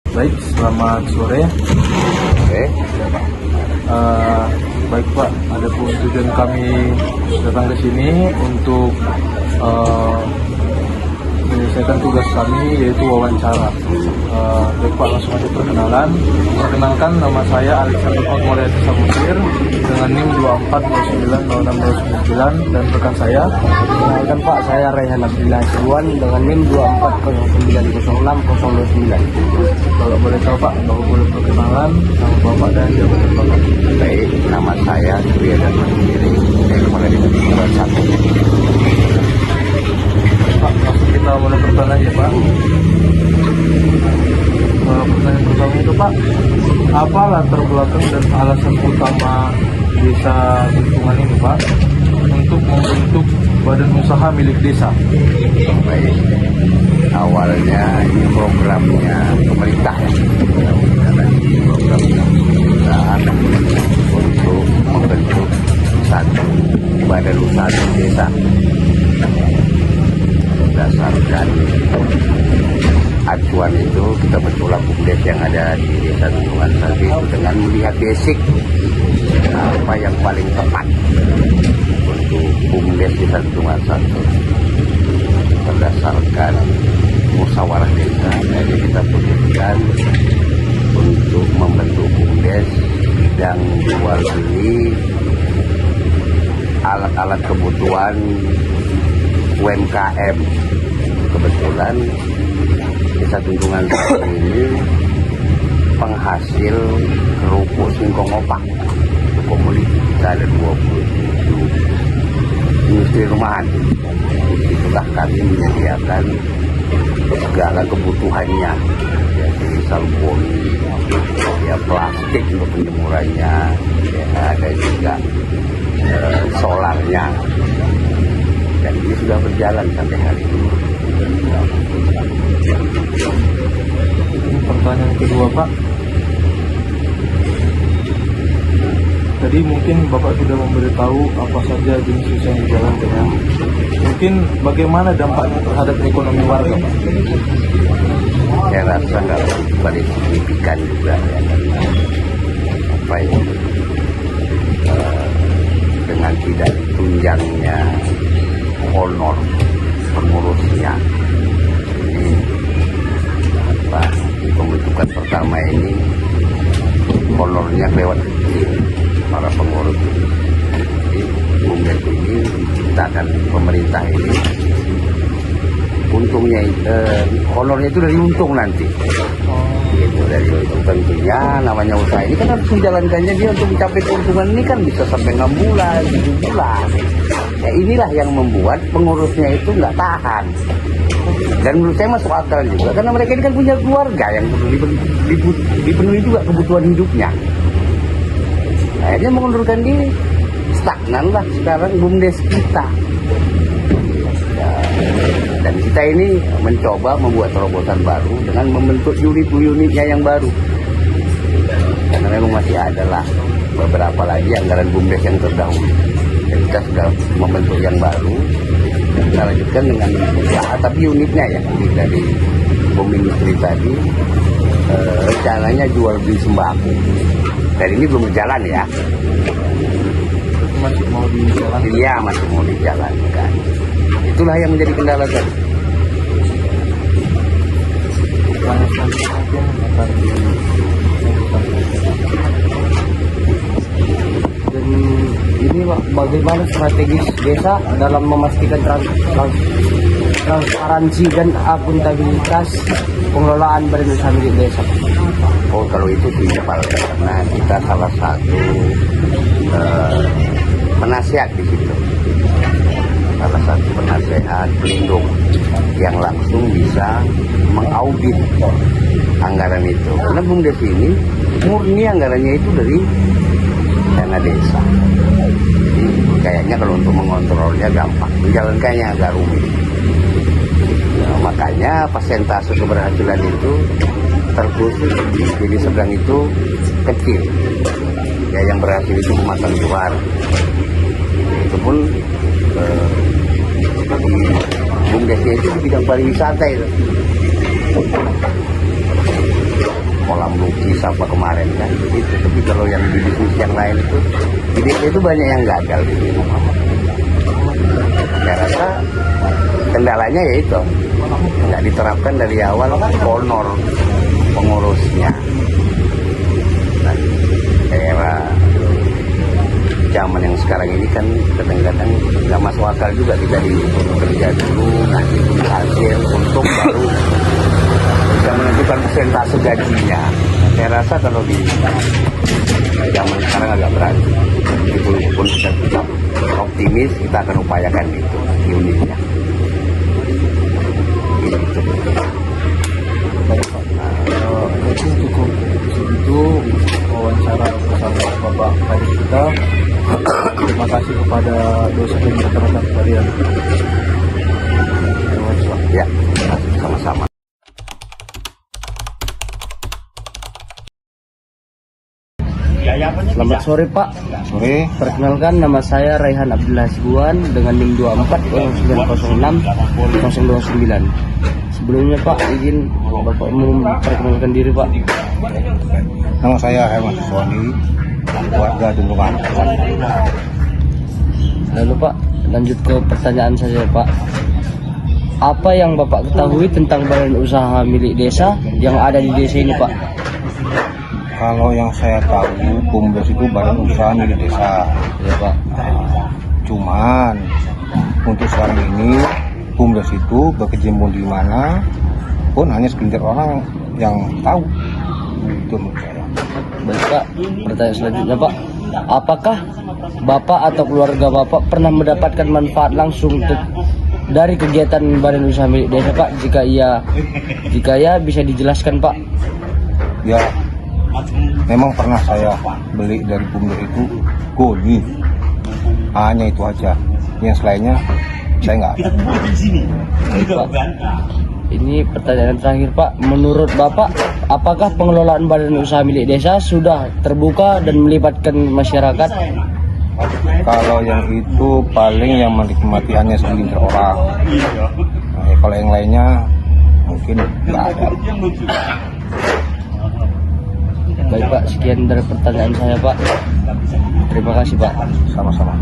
Baik, selamat sore. Oke. Baik Pak, ada pun tujuan kami datang ke sini untuk menyelesaikan tugas kami, yaitu wawancara. Baik Pak, langsung aja perkenalan. Perkenalkan, nama saya Alexander Mulyadi Samosir dengan NIM 24090629 dan rekan saya. Perkenalkan Pak, saya Raihan Abdillah Sirwan dengan NIM 24090629. Kalau boleh tahu Pak, Bapak boleh perkenalan nama Bapak dan jabatan Bapak. Baik, nama saya Surya dan Mandiri. Saya kepala dinas Kelurahan 1. Pak, langsung kita mulai pertanyaan ya Pak. Pertanyaan pertama itu Pak, apa latar belakang dan alasan utama desa Bentungan ini Pak untuk membentuk badan usaha milik desa? Baik, awalnya ini programnya pemerintah ya. Karena ini program pemerintah untuk membentuk satu badan usaha di desa. Berdasarkan acuan itu, kita bertolak BUMDes yang ada di desa Bentungan tadi itu dengan melihat basic apa yang paling tepat untuk BUMDes desa Bentungan 1. Berdasarkan musyawarah desa, jadi kita putuskan untuk membentuk BUMDes bidang jual beli alat-alat kebutuhan UMKM. Kebetulan desa Bentungan ini penghasil kerupuk singkong opak. Komoditi kita ada 27 industri rumahan. Itulah kami menyediakan segala kebutuhannya, jadi salpon, ya plastik untuk penjemurannya, ya, ada juga solarnya. Dan ini sudah berjalan sampai hari ini. Pertanyaan kedua Pak, tadi mungkin Bapak sudah memberitahu apa saja jenis usaha yang dijalankan. Mungkin bagaimana dampaknya terhadap ekonomi warga Pak? Saya rasa nggak paling signifikan juga ya, karena apa ya, dengan tidak tunjangnya honor pengurusnya ini, apa, di pembentukan pertama ini honornya lewat kecil para pengurus. Jadi BUMDes ini menciptakan pemerintah ini, untungnya honornya itu dari untung nanti. Itu dari untung, tentunya namanya usaha ini kan harus menjalankannya dia untuk mencapai keuntungan ini kan bisa sampai 6 bulan, 7 bulan. Ya inilah yang membuat pengurusnya itu nggak tahan. Dan menurut saya masuk akal juga, karena mereka ini kan punya keluarga yang perlu dipenuhi juga kebutuhan hidupnya. Akhirnya mengundurkan diri, stagnan lah sekarang BUMDes kita. Ya, dan kita ini mencoba membuat terobosan baru dengan membentuk unit-unitnya yang baru. Karena memang masih ada lah beberapa lagi anggaran BUMDes yang terdahulu. Dan kita sudah membentuk yang baru. Kita lanjutkan dengan usaha, tapi unitnya ya dari industri tadi, rencananya jual beli sembako. Dan ini belum berjalan ya. Masih mau dijalankan? Iya, masih mau dijalankan. Itulah yang menjadi kendala tadi. Dan ini Pak, bagaimana strategis desa dalam memastikan transparansi dan akuntabilitas pengelolaan badan usaha milik desa? Oh, kalau itu simpel, karena kita salah satu penasihat di situ. Salah satu penasehat pelindung yang langsung bisa mengaudit anggaran itu. Karena BUMDes ini murni anggarannya itu dari dana desa. Jadi kayaknya kalau untuk mengontrolnya gampang, menjalankannya agak rumit. Nah, makanya persentase keberhasilan itu terkhusus jadi sedang itu kecil. Ya, yang berhasil itu memasang juara. Itu pun di BUMDes itu di bidang pariwisata itu. kolam lukis apa kemarin kan begitu. Tapi kalau yang di bisnis yang lain itu banyak yang gagal di sini. Saya rasa kendalanya ya itu nggak diterapkan dari awal honor pengurusnya. Dan era zaman yang sekarang ini kan kadang-kadang nggak masuk akal juga, kita kerja dulu nanti hasil untuk baru bisa menentukan persentase gajinya. Saya rasa kalau di zaman sekarang agak berat. Itu pun kita tetap optimis, kita akan upayakan itu unitnya. Gitu. Mungkin cukup segitu wawancara bersama Bapak Kadis kita. Terima kasih kepada dosen dan rekan-rekan sekalian. Ya, sama-sama. Selamat sore Pak. Sore. Perkenalkan, nama saya Raihan Abdullah Hasibuan dengan NIM 240909. Sebelumnya Pak, izin Bapak memperkenalkan diri Pak. Nama saya Herman Siswandi, warga Dungungan. Lalu Pak, lanjut ke pertanyaan saya Pak. Apa yang Bapak ketahui tentang badan usaha milik desa yang ada di desa ini Pak? Kalau yang saya tahu, BUMDes itu badan usaha milik desa. Ya Pak. Cuman untuk sekarang ini BUMDes itu berkecimpung di mana pun hanya segelintir orang yang tahu. Itu menurut saya. Baik Pak, pertanyaan selanjutnya Pak. Apakah Bapak atau keluarga Bapak pernah mendapatkan manfaat langsung dari kegiatan badan usaha milik desa Pak? Jika ya bisa dijelaskan Pak. Ya, memang pernah saya beli dari BUMDes itu goni. Hanya itu aja. Yang lainnya saya nggak ada. Baik, Pak. Ini pertanyaan terakhir Pak. Menurut Bapak, apakah pengelolaan badan usaha milik desa sudah terbuka dan melibatkan masyarakat? Kalau yang itu paling yang menikmati hanya segelintir orang. Nah, kalau yang lainnya mungkin nggak ada. Baik Pak, sekian dari pertanyaan saya Pak. Terima kasih Pak. Sama-sama.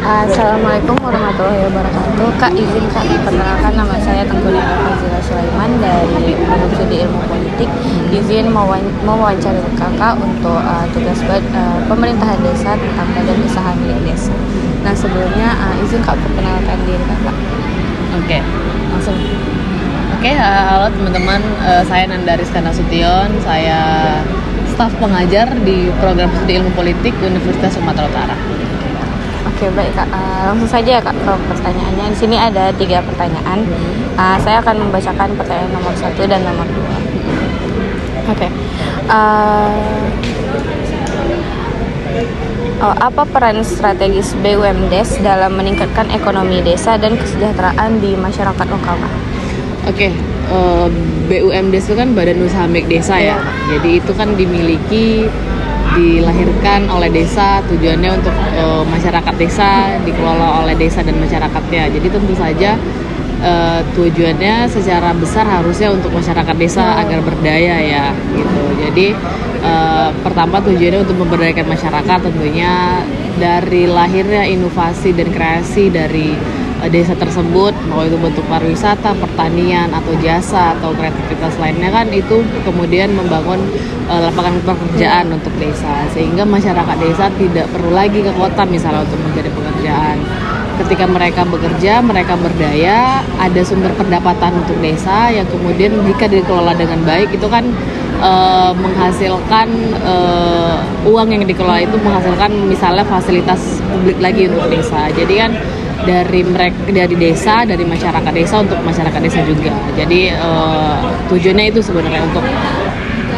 Assalamualaikum warahmatullahi wabarakatuh. Kak, izin Kak perkenalkan, nama saya Tengku Nira Fazila Sulaiman dari Program Studi Ilmu Politik. Izin mewawancari Kakak untuk tugas pemerintahan desa tentang badan usaha milik desa. Nah, sebelumnya izin Kak perkenalkan diri Kakak. Oke, langsung. Oke, halo teman-teman, saya Nandarizka Nasution, saya staf pengajar di Program Studi Ilmu Politik Universitas Sumatera Utara. Oke, baik Kak. Langsung saja ya Kak ke pertanyaannya. Di sini ada 3 pertanyaan. Saya akan membacakan pertanyaan nomor 1 dan nomor 2. Oke. Apa peran strategis BUMDes dalam meningkatkan ekonomi desa dan kesejahteraan di masyarakat lokal, Kak? Oke, BUMDes itu kan badan usaha milik desa ya. Jadi itu kan dilahirkan oleh desa, tujuannya untuk masyarakat desa, dikelola oleh desa dan masyarakatnya. Jadi tentu saja tujuannya secara besar harusnya untuk masyarakat desa agar berdaya ya gitu. Jadi pertama tujuannya untuk memberdayakan masyarakat, tentunya dari lahirnya inovasi dan kreasi dari desa tersebut, mau itu bentuk pariwisata, pertanian atau jasa atau kreativitas lainnya, kan itu kemudian membangun lapangan pekerjaan untuk desa, sehingga masyarakat desa tidak perlu lagi ke kota misalnya untuk mencari pekerjaan. Ketika mereka bekerja, mereka berdaya, ada sumber pendapatan untuk desa yang kemudian jika dikelola dengan baik itu kan menghasilkan uang yang dikelola itu menghasilkan misalnya fasilitas publik lagi untuk desa. Jadi kan dari desa, dari masyarakat desa untuk masyarakat desa juga. Jadi tujuannya itu sebenarnya untuk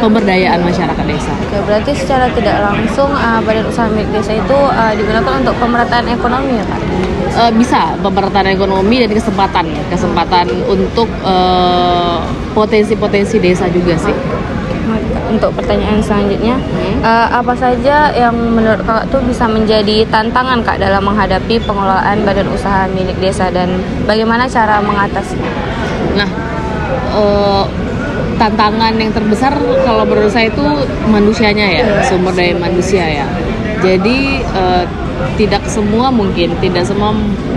pemberdayaan masyarakat desa. Oke, berarti secara tidak langsung badan usaha milik desa itu digunakan untuk pemerataan ekonomi ya Kak? Bisa, pemerataan ekonomi dan kesempatan untuk potensi-potensi desa juga sih. untuk pertanyaan selanjutnya, apa saja yang menurut kakak tuh bisa menjadi tantangan kak dalam menghadapi pengelolaan badan usaha milik desa dan bagaimana cara mengatasinya? Nah, tantangan yang terbesar kalau menurut saya itu manusianya ya, sumber daya manusia ya. Jadi tidak semua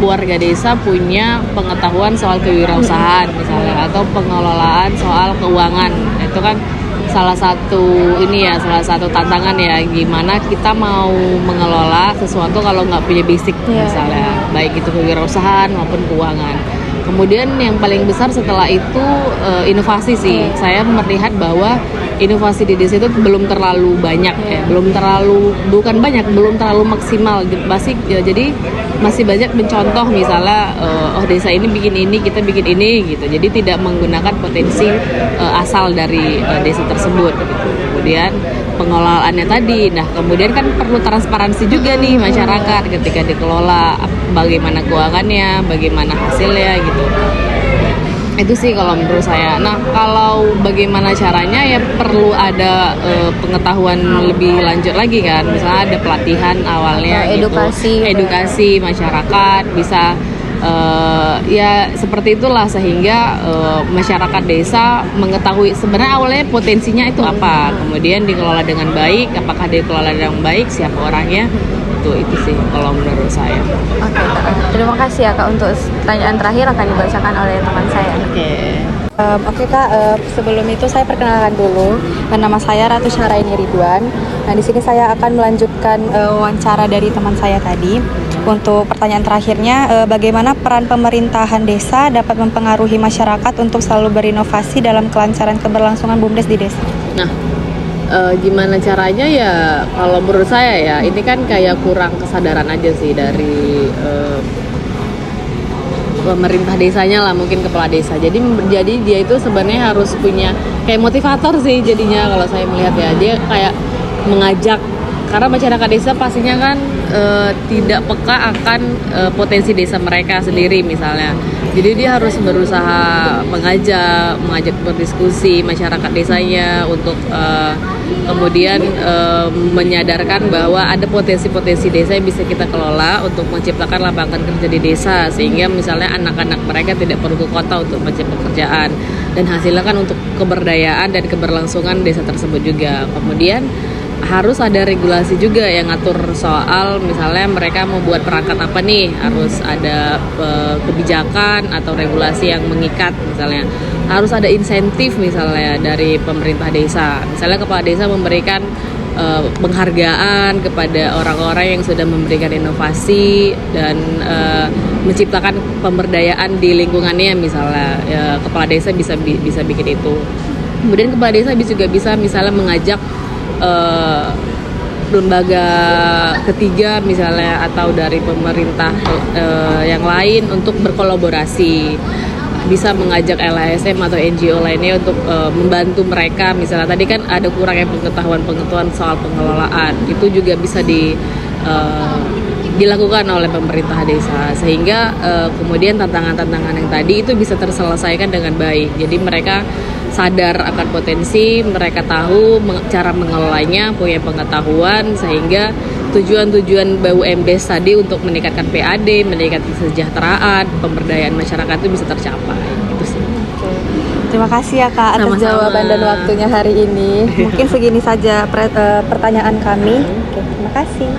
warga desa punya pengetahuan soal kewirausahaan misalnya, atau pengelolaan soal keuangan. Itu kan salah satu tantangan ya, gimana kita mau mengelola sesuatu kalau nggak punya basic misalnya, baik itu kewirausahaan maupun keuangan. Kemudian yang paling besar setelah itu inovasi sih. Saya melihat bahwa inovasi di desa itu belum terlalu banyak ya, belum terlalu maksimal. Jadi masih banyak mencontoh misalnya, desa ini bikin ini, kita bikin ini gitu. Jadi tidak menggunakan potensi asal dari desa tersebut gitu. Kemudian pengelolaannya tadi, nah kemudian kan perlu transparansi juga nih masyarakat ketika dikelola, bagaimana keuangannya, bagaimana hasilnya gitu. Itu sih kalau menurut saya. Nah, kalau bagaimana caranya ya perlu ada pengetahuan lebih lanjut lagi kan. Misalnya ada pelatihan awalnya edukasi masyarakat bisa ya seperti itulah, sehingga masyarakat desa mengetahui sebenarnya awalnya potensinya itu apa, kemudian dikelola dengan baik, apakah dikelola dengan baik, siapa orangnya. Itu sih kalau menurut saya. Oke, Kak. Terima kasih ya Kak, untuk pertanyaan terakhir akan dibacakan oleh teman saya. Oke Kak, sebelum itu saya perkenalkan dulu. Nama saya Ratu Syaraini Ridwan. Nah, di sini saya akan melanjutkan wawancara dari teman saya tadi. Untuk pertanyaan terakhirnya, bagaimana peran pemerintahan desa dapat mempengaruhi masyarakat untuk selalu berinovasi dalam kelancaran keberlangsungan BUMDes di desa? Nah, gimana caranya ya, kalau menurut saya ya ini kan kayak kurang kesadaran aja sih dari pemerintah desanya lah, mungkin kepala desa. Jadi dia itu sebenarnya harus punya kayak motivator sih jadinya, kalau saya melihat ya. Dia kayak mengajak, karena masyarakat desa pastinya kan tidak peka akan potensi desa mereka sendiri misalnya. Jadi dia harus berusaha mengajak berdiskusi masyarakat desanya untuk kemudian menyadarkan bahwa ada potensi-potensi desa yang bisa kita kelola untuk menciptakan lapangan kerja di desa, sehingga misalnya anak-anak mereka tidak perlu ke kota untuk mencari pekerjaan, dan hasilnya kan untuk keberdayaan dan keberlangsungan desa tersebut juga. Kemudian harus ada regulasi juga yang ngatur soal misalnya mereka mau buat perangkat apa nih, harus ada kebijakan atau regulasi yang mengikat. Misalnya harus ada insentif misalnya dari pemerintah desa, misalnya kepala desa memberikan penghargaan kepada orang-orang yang sudah memberikan inovasi dan menciptakan pemberdayaan di lingkungannya misalnya. Kepala desa bisa bikin itu. Kemudian kepala desa juga bisa misalnya mengajak lembaga ketiga misalnya atau dari pemerintah yang lain untuk berkolaborasi, bisa mengajak LSM atau NGO lainnya untuk membantu mereka. Misalnya tadi kan ada kurangnya pengetahuan soal pengelolaan, itu juga bisa dilakukan oleh pemerintah desa, sehingga kemudian tantangan-tantangan yang tadi itu bisa terselesaikan dengan baik. Jadi mereka sadar akan potensi, mereka tahu cara mengelolanya, punya pengetahuan, sehingga tujuan-tujuan BUMDes tadi untuk meningkatkan PAD, meningkatkan kesejahteraan, pemberdayaan masyarakat itu bisa tercapai. Itu sih. Terima kasih ya Kak atas jawaban dan waktunya hari ini. Mungkin segini saja pertanyaan kami. Oke, terima kasih.